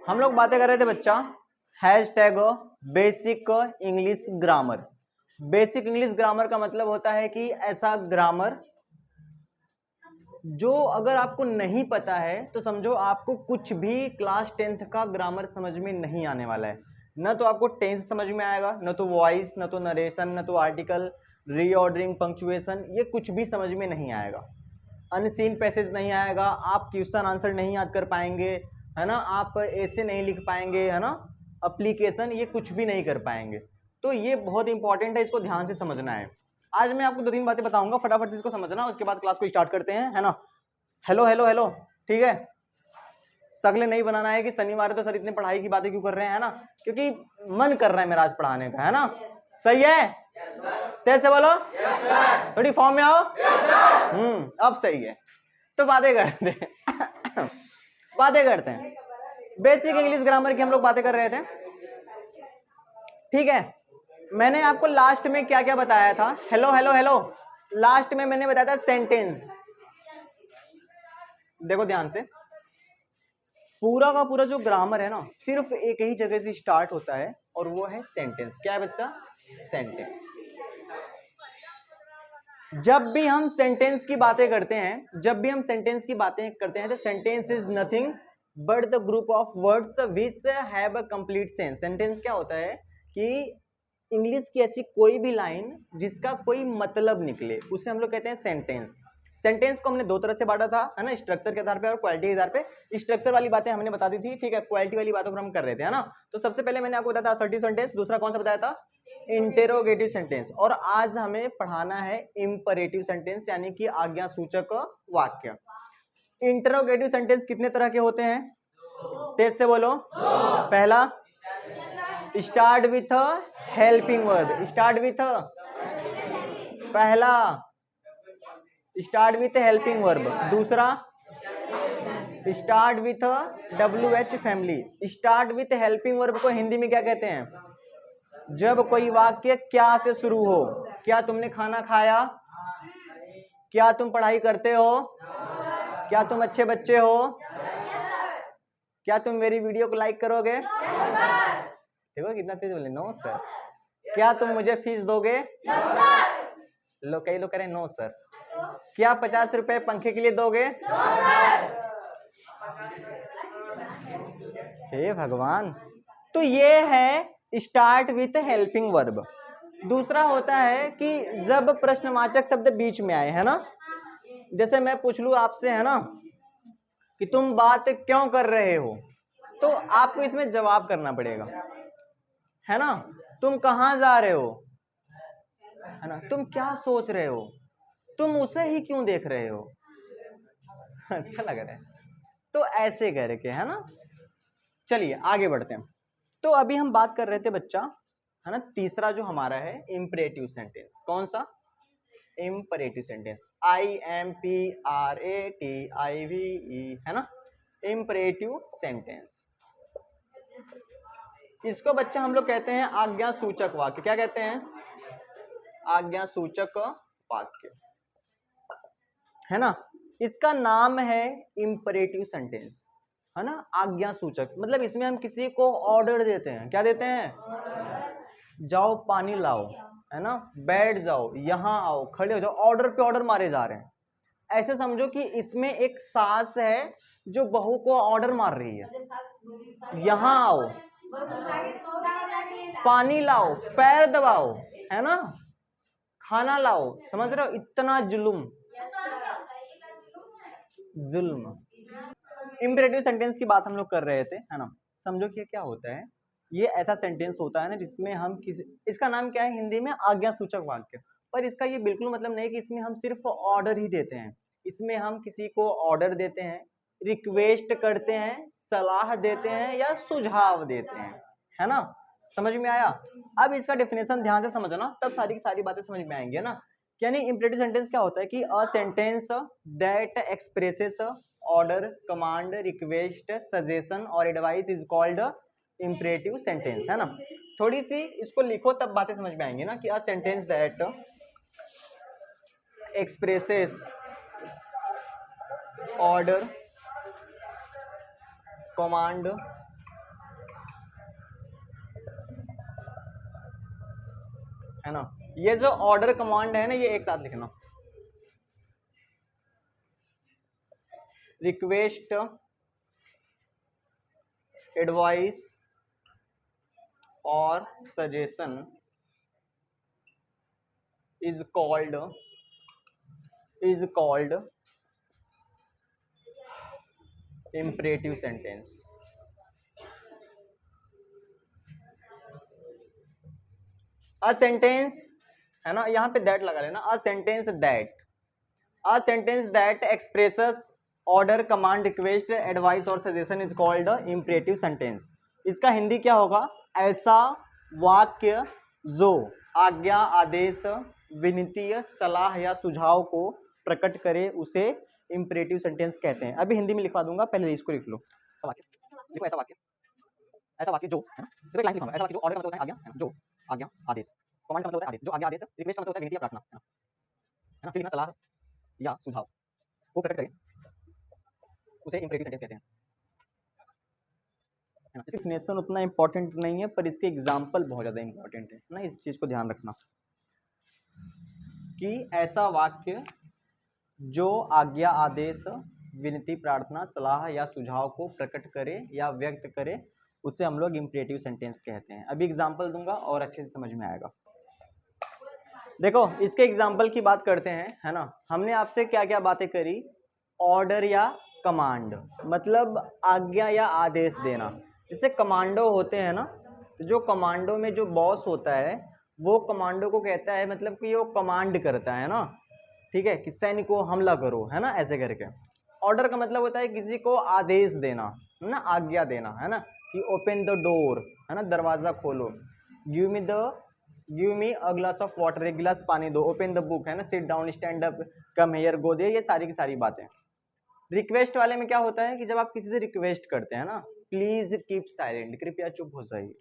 हम लोग बातें कर रहे थे बच्चा hashtag basic English grammar. Basic English grammar का मतलब होता है कि ऐसा ग्रामर जो अगर आपको नहीं पता है तो समझो आपको कुछ भी क्लास 10th का ग्रामर समझ में नहीं आने वाला है। न तो आपको टेंस समझ में आएगा, न तो वॉइस, न तो नरेशन, न तो आर्टिकल, रीऑर्डरिंग, पंक्चुएशन, ये कुछ भी समझ में नहीं आएगा। अनसीन पैसेज नहीं आएगा, आप क्वेश्चन आंसर नहीं याद कर पाएंगे, है ना, आप ऐसे नहीं लिख पाएंगे, है ना, एप्लीकेशन, ये कुछ भी नहीं कर पाएंगे। तो ये बहुत इंपॉर्टेंट है, इसको ध्यान से समझना है। आज मैं आपको 2-3 बातें बताऊंगा, फटाफट से इसको समझना, उसके बाद क्लास को स्टार्ट करते हैं, है ना। हेलो हेलो हेलो, ठीक है। सगले नहीं बनाना है कि शनिवार है तो सर इतने पढ़ाई की बातें क्यों कर रहे हैं, है ना, क्योंकि मन कर रहा है मेरा आज पढ़ाने का, है ना। सही है, तेज से बोलो, थोड़ी फॉर्म में आओ। अब सही है। तो बातें करते हैं बातें करते हैं बेसिक इंग्लिश ग्रामर की हम लोग बातें कर रहे थे, ठीक है। मैंने आपको लास्ट में क्या क्या बताया था, हेलो हेलो हेलो, लास्ट में मैंने बताया था सेंटेंस। देखो ध्यान से, पूरा का पूरा जो ग्रामर है ना सिर्फ एक ही जगह से स्टार्ट होता है और वो है सेंटेंस। क्या है बच्चा? सेंटेंस। जब भी हम सेंटेंस की बातें करते हैं, जब भी हम सेंटेंस की बातें करते हैं तो sentence is nothing but the group of words which have a complete sense. Sentence क्या होता है कि इंग्लिश की ऐसी कोई भी लाइन जिसका कोई मतलब निकले उसे हम लोग कहते हैं सेंटेंस। सेंटेंस को हमने दो तरह से बांटा था, है ना, स्ट्रक्चर के आधार पे और क्वालिटी के आधार पे। स्ट्रक्चर वाली बातें हमने बता दी थी, ठीक है। क्वालिटी वाली बातों पर हम कर रहे थे, है ना। तो सबसे पहले मैंने आपको बताया था असर्टिव सेंटेंस, दूसरा कौन सा बताया था? Interrogative sentence. और आज हमें पढ़ाना है इंपरेटिव सेंटेंस, यानी कि आज्ञा सूचक वाक्य। इंटेरोगेटिव सेंटेंस कितने तरह के होते हैं? तेज से बोलो। पहला, start with helping verb. Start with, पहला स्टार्ट विथ हेल्पिंग वर्ब। दूसरा start with WH family. Start with helping verb को हिंदी में क्या कहते हैं? जब कोई वाक्य क्या से शुरू हो। क्या तुमने खाना खाया? क्या तुम पढ़ाई करते हो? क्या तुम अच्छे बच्चे हो? क्या तुम मेरी वीडियो को लाइक करोगे? देखो कितना तेज बोले, नो सर। क्या तुम मुझे फीस दोगे? लो, कई लोग कह रहे हैं नो सर। क्या 50 रुपए पंखे के लिए दोगे? हे भगवान। तो ये है स्टार्ट विथ हेल्पिंग वर्ब। दूसरा होता है कि जब प्रश्नवाचक शब्द बीच में आए, है ना। जैसे मैं पूछ लूं आपसे, है ना, कि तुम बात क्यों कर रहे हो, तो आपको इसमें जवाब करना पड़ेगा, है ना। तुम कहां जा रहे हो, है ना। तुम क्या सोच रहे हो, तुम उसे ही क्यों देख रहे हो। अच्छा लग रहा है। तो ऐसे करके, है ना। चलिए आगे बढ़ते हैं। तो अभी हम बात कर रहे थे बच्चा, है ना, तीसरा जो हमारा है इंपरेटिव सेंटेंस। कौन सा? Imperative sentence. IMPRATIVE, है ना, इंपरेटिव सेंटेंस। इसको बच्चा हम लोग कहते हैं आज्ञा सूचक वाक्य। क्या कहते हैं? आज्ञा सूचक वाक्य, है ना। इसका नाम है इंपरेटिव सेंटेंस, है ना। आज्ञा सूचक मतलब इसमें हम किसी को ऑर्डर देते हैं। क्या देते हैं? जाओ पानी लाओ, है ना, बैठ जाओ, यहां आओ, खड़े हो जाओ। ऑर्डर पे ऑर्डर मारे जा रहे हैं। ऐसे समझो कि इसमें एक सास है जो बहू को ऑर्डर मार रही है, यहां आओ, पानी लाओ, पैर दबाओ, है ना, खाना लाओ। समझ रहे हो? इतना जुल्म, जुल्म। इंपरेटिव सेंटेंस की बात हम लोग कर रहे थे, है ना। समझो कि क्या होता है, ये ऐसा सेंटेंस होता है ना जिसमें हम किसी, इसका नाम क्या है हिंदी में? आज्ञा सूचक वाक्य। पर इसका ये बिल्कुल मतलब नहीं कि इसमें हम सिर्फ ऑर्डर ही देते हैं। इसमें हम किसी को ऑर्डर देते हैं, रिक्वेस्ट करते हैं, सलाह देते हैं या सुझाव देते हैं, है ना। समझ में आया? अब इसका डेफिनेशन ध्यान से समझना, तब सारी की सारी बातें समझ में आएंगी, है ना। यानी इंपरेटिव सेंटेंस क्या होता है कि a sentence that expresses order, command, request, suggestion और advice is called imperative sentence, है ना। थोड़ी सी इसको लिखो तब बातें समझ में आएंगी ना, कि a sentence that expresses order, command, है ना। ये जो ऑर्डर कमांड है ना, ये एक साथ लिखना, रिक्वेस्ट, एडवाइस और suggestion is called imperative sentence। A sentence, है ना, यहाँ पे दैट लगा लेना, a sentence that expresses order, command, request, advice और suggestion is called imperative sentence. इसका हिंदी क्या होगा? ऐसा वाक्य जो आज्ञा, आदेश, विनती, सलाह या सुझाव को प्रकट करे उसे इम्परेटिव सेंटेंस कहते हैं। अभी हिंदी में लिखवा दूंगा, पहले इसको लिख लो। देखो ऐसा वाक्य जो, है ना, देखो एक लाइन लिखूंगा, ऐसा वाक्य जो ऑर्डर का मतलब होता है आज्ञा, है ना, जो आज्ञा, आदेश, कमांड का मतलब होता है आदेश, जो आज्ञा, आदेश, रिक्वेस्ट का मतलब होता है विनती या प्रार्थना, है ना, फिर सलाह या सुझाव को प्रकट करे उसे इम्परेटिव सेंटेंस कहते हैं, है ना। इसकी डेफिनेशन उतना इंपॉर्टेंट नहीं है, पर इसके एग्जांपल बहुत ज्यादा इंपॉर्टेंट है ना, इस चीज को ध्यान रखना कि ऐसा वाक्य जो आज्ञा, आदेश, विनती, प्रार्थना, सलाह या सुझाव को प्रकट करे या व्यक्त करे उसे हम लोग इम्परेटिव सेंटेंस कहते हैं। अभी एग्जांपल दूंगा और अच्छे से समझ में आएगा। देखो इसके एग्जांपल की बात करते हैं, है ना। हमने आपसे क्या क्या बातें करी? ऑर्डर या कमांड, मतलब आज्ञा या आदेश देना। जैसे कमांडो होते हैं ना, तो जो कमांडो में जो बॉस होता है वो कमांडो को कहता है, मतलब कि वो कमांड करता है ना, ठीक है, कि सैनिक को हमला करो, है ना, ऐसे करके। ऑर्डर का मतलब होता है किसी को आदेश देना, है ना, आज्ञा देना, है ना, कि ओपन द डोर, है ना, दरवाजा खोलो, give me a glass of water, एक गिलास पानी दो, ओपन द बुक, है ना, sit down, stand up, come here, go there, ये सारी की सारी बातें। रिक्वेस्ट वाले में क्या होता है कि जब आप किसी से रिक्वेस्ट करते हैं ना, प्लीज कीप साइलेंट, कृपया चुप हो जाइए,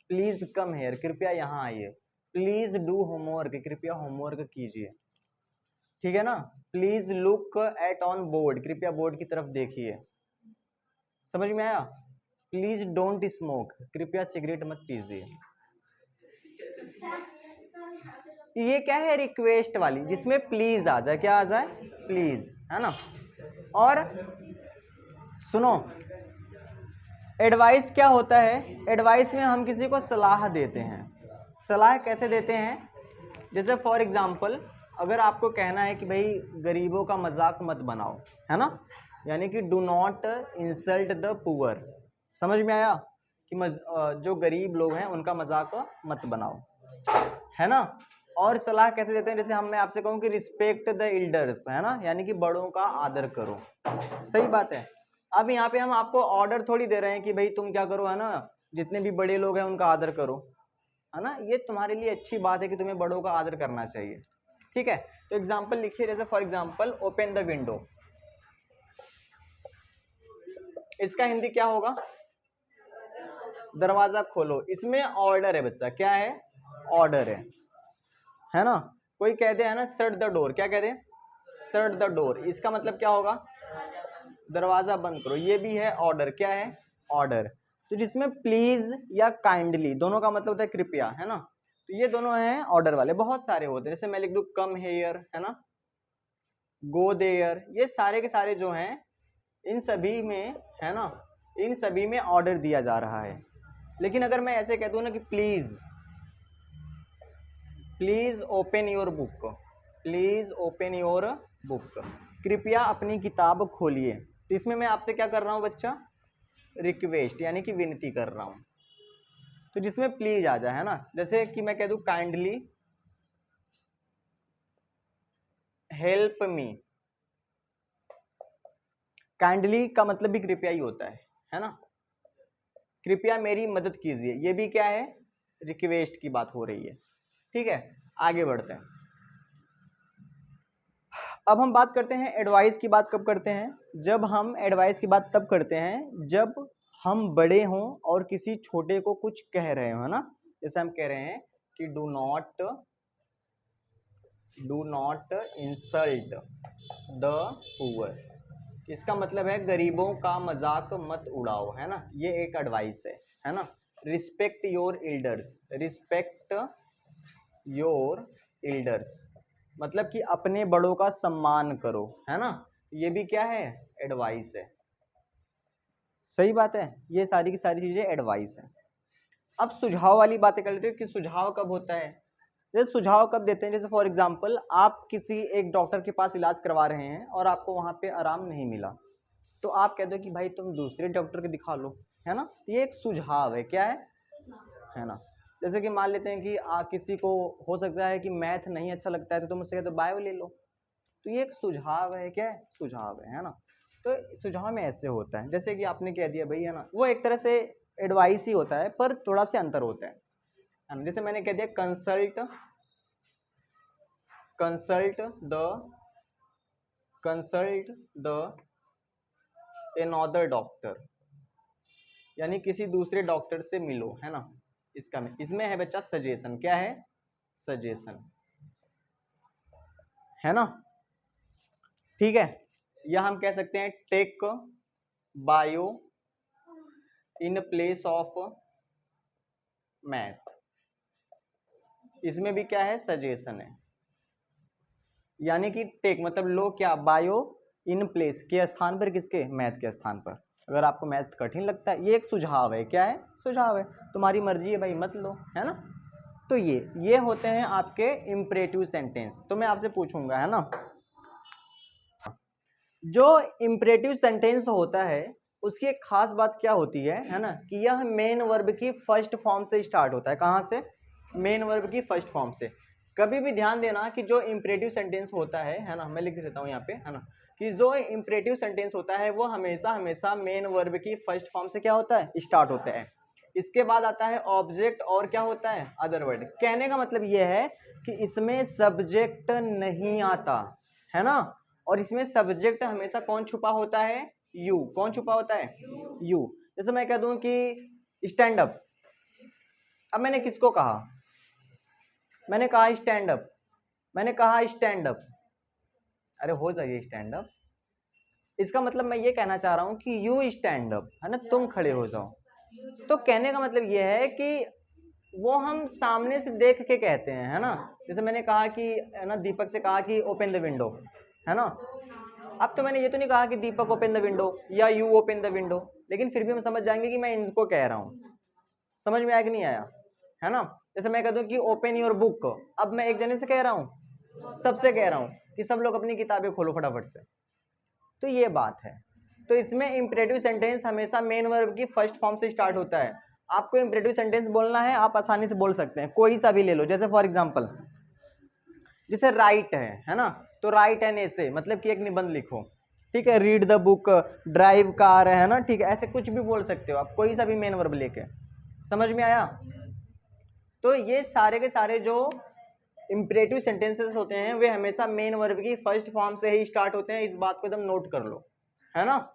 प्लीज कम हियर, कृपया यहाँ आइए, प्लीज डू होमवर्क, कृपया होमवर्क कीजिए, ठीक है ना, please look at on board, कृपया बोर्ड की तरफ देखिए। समझ में आया? प्लीज डोंट स्मोक, कृपया सिगरेट मत पीजिए। ये क्या है? रिक्वेस्ट वाली, जिसमें प्लीज आ जाए, क्या आ जाए? प्लीज, है ना। और सुनो, एडवाइस क्या होता है? एडवाइस में हम किसी को सलाह देते हैं। सलाह कैसे देते हैं? जैसे फॉर एग्जाम्पल, अगर आपको कहना है कि भाई गरीबों का मजाक मत बनाओ, है ना, यानी कि do not insult the poor. समझ में आया? कि जो गरीब लोग हैं उनका मजाक मत बनाओ, है ना। और सलाह कैसे देते हैं? जैसे मैं आपसे कहूँ कि रिस्पेक्ट द एल्डर्स, है ना, यानी कि बड़ों का आदर करो। सही बात है। अब यहाँ पे हम आपको ऑर्डर थोड़ी दे रहे हैं कि भाई तुम क्या करो, है ना, जितने भी बड़े लोग हैं उनका आदर करो, है ना। ये तुम्हारे लिए अच्छी बात है कि तुम्हें बड़ों का आदर करना चाहिए, ठीक है। तो एग्जाम्पल लिखिए, जैसे for example open the window, इसका हिंदी क्या होगा? दरवाजा खोलो। इसमें ऑर्डर है बच्चा, क्या है? ऑर्डर है ना। कोई कहते हैं ना शट द डोर, क्या कहते हैं? शट द डोर, इसका मतलब क्या होगा? दरवाजा बंद करो, ये भी है ऑर्डर, क्या है? ऑर्डर। तो जिसमें प्लीज या काइंडली दोनों का मतलब होता है कृपया, है ना, तो ये दोनों हैं ऑर्डर वाले। बहुत सारे होते हैं, जैसे मैं लिख दूं कम हेयर, है ना, गो देयर, ये सारे के सारे जो हैं इन सभी में, है ना, इन सभी में ऑर्डर दिया जा रहा है। लेकिन अगर मैं ऐसे कह दूं ना कि please open your book, please open your book, कृपया अपनी किताब खोलिए, तो इसमें मैं आपसे क्या कर रहा हूं बच्चा? रिक्वेस्ट, यानी कि विनती कर रहा हूं। तो जिसमें प्लीज आ जाए, है ना, जैसे कि मैं कह दूं काइंडली हेल्प मी, काइंडली का मतलब भी कृपया ही होता है ना, कृपया मेरी मदद कीजिए, ये भी क्या है? रिक्वेस्ट की बात हो रही है, ठीक है। आगे बढ़ते हैं। अब हम बात करते हैं एडवाइस की बात कब करते हैं? जब हम एडवाइस की बात तब करते हैं जब हम बड़े हों और किसी छोटे को कुछ कह रहे हो, है ना। जैसे हम कह रहे हैं कि do not insult the poor, इसका मतलब है गरीबों का मजाक मत उड़ाओ, है ना। ये एक एडवाइस है ना। Respect your elders, respect your elders मतलब कि अपने बड़ों का सम्मान करो, है ना। ये भी क्या है, एडवाइस है। सही बात है, ये सारी की सारी चीजें एडवाइस है। अब सुझाव वाली बातें कर लेते हैं कि सुझाव कब होता है। जैसे सुझाव कब देते हैं, जैसे फॉर एग्जांपल आप किसी एक डॉक्टर के पास इलाज करवा रहे हैं और आपको वहां पे आराम नहीं मिला, तो आप कह दो कि भाई तुम दूसरे डॉक्टर के दिखा लो, है ना। ये एक सुझाव है, क्या है ना। जैसे कि मान लेते हैं कि किसी को हो सकता है कि मैथ नहीं अच्छा लगता है, तो तुम उससे कहते हो बायो ले लो, तो ये एक सुझाव है, क्या है, सुझाव है ना। तो सुझाव में ऐसे होता है, जैसे कि आपने कह दिया भाई, है ना, वो एक तरह से एडवाइस ही होता है, पर थोड़ा सा अंतर होता है ना। जैसे मैंने कह दिया कंसल्ट द अनदर डॉक्टर, यानी किसी दूसरे डॉक्टर से मिलो, है ना। इसमें है बच्चा सजेशन, क्या है, सजेशन, है ना। ठीक है, या हम कह सकते हैं take bio in place of math, इसमें भी क्या है, सजेशन है। यानी कि टेक मतलब लो क्या, बायो इन प्लेस के स्थान पर, किसके, मैथ के स्थान पर। अगर आपको मैथ कठिन लगता है, ये एक सुझाव है, क्या है, सुझाव है, तुम्हारी मर्जी है भाई, मत लो, है ना। तो ये होते हैं आपके इंपरेटिव सेंटेंस। तो मैं आपसे पूछूंगा, है ना, जो इंपरेटिव सेंटेंस होता है उसकी एक खास बात क्या होती है ना, कि यह मेन वर्ब की फर्स्ट फॉर्म से स्टार्ट होता है। कहां से, मेन वर्ब की फर्स्ट फॉर्म से। कभी भी ध्यान देना कि जो इंपरेटिव सेंटेंस होता है ना, मैं लिख देता हूं यहाँ पे, है ना, कि जो इंपरेटिव सेंटेंस होता है वो हमेशा हमेशा मेन वर्ब की फर्स्ट फॉर्म से क्या होता है, स्टार्ट होता है। इसके बाद आता है ऑब्जेक्ट और क्या होता है, अदर वर्ड। कहने का मतलब यह है कि इसमें सब्जेक्ट नहीं आता, है ना। और इसमें सब्जेक्ट हमेशा कौन छुपा होता है, यू। कौन छुपा होता है, यू। जैसे मैं कह दूं कि स्टैंड अप, अब मैंने किसको कहा, मैंने कहा स्टैंड अप, मैंने कहा स्टैंड अप, अरे हो जाइए स्टैंड अप। इसका मतलब मैं ये कहना चाह रहा हूं कि यू स्टैंड अप, है ना, तुम खड़े हो जाओ। तो कहने का मतलब ये है कि वो हम सामने से देख के कहते हैं, है ना। जैसे मैंने कहा कि, है ना, दीपक से कहा कि ओपन द विंडो, है ना। अब तो मैंने ये तो नहीं कहा कि दीपक ओपन द विंडो या यू ओपन द विंडो, लेकिन फिर भी हम समझ जाएंगे कि मैं इनको कह रहा हूँ। समझ में आया कि नहीं आया, है ना। जैसे मैं कह दूं कि ओपन योर बुक, अब मैं एक जने से कह रहा हूँ, सबसे कह रहा हूँ कि सब लोग अपनी किताबें खोलो फटाफट से। तो ये बात है। तो इसमें इंपरेटिव सेंटेंस हमेशा मेन वर्ब की फर्स्ट फॉर्म से स्टार्ट होता है। आपको इंपरेटिव सेंटेंस बोलना है, आप आसानी से बोल सकते हैं, कोई सा भी ले लो। जैसे फॉर एग्जांपल, जैसे राइट है ना, तो राइट एन एसे मतलब कि एक निबंध लिखो, ठीक है। Read the book, drive car, है ना, ठीक है। ऐसे कुछ भी बोल सकते हो आप, कोई सा भी मेन वर्ब लेके। समझ में आया। तो ये सारे के सारे जो इंपरेटिव सेंटेंसेस होते हैं वे हमेशा मेन वर्ब की फर्स्ट फॉर्म से ही स्टार्ट होते हैं, इस बात को एकदम नोट कर लो, है ना।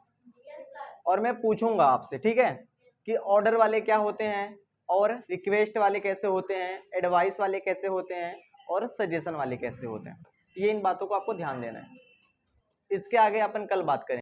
और मैं पूछूंगा आपसे, ठीक है, कि ऑर्डर वाले क्या होते हैं, और रिक्वेस्ट वाले कैसे होते हैं, एडवाइस वाले कैसे होते हैं, और सजेशन वाले कैसे होते हैं। ये इन बातों को आपको ध्यान देना है। इसके आगे अपन कल बात करेंगे।